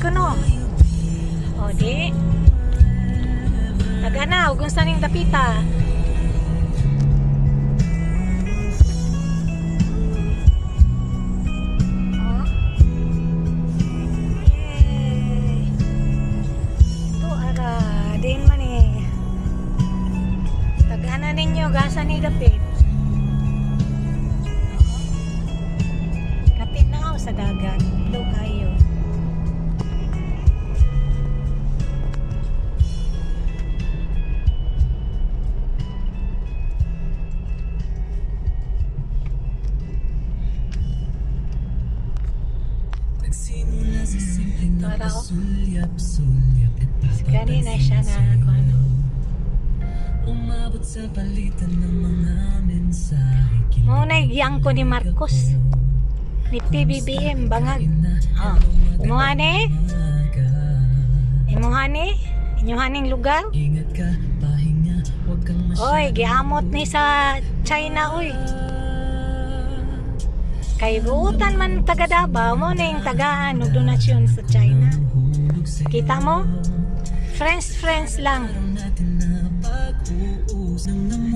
kuno. O di. Taga na, ug unsa ning dapita? Ninyo gasa ni dapit kapit na ako sa dagat do kayo para ako kanina siya na ano umabot sa palitan ng mga mensahe. Muna igiyang ko ni Marcos ni PBBM bangag. Imuhani? Imuhani? Inyuhaning lugar? Ingat ka, pahinga, huwag kang Oy, giamot ni sa China oy. Kay buutan man taga Davao mo ning tagaan og donasyon sa China. Kita mo? Friends lang. natin na pag-uus ng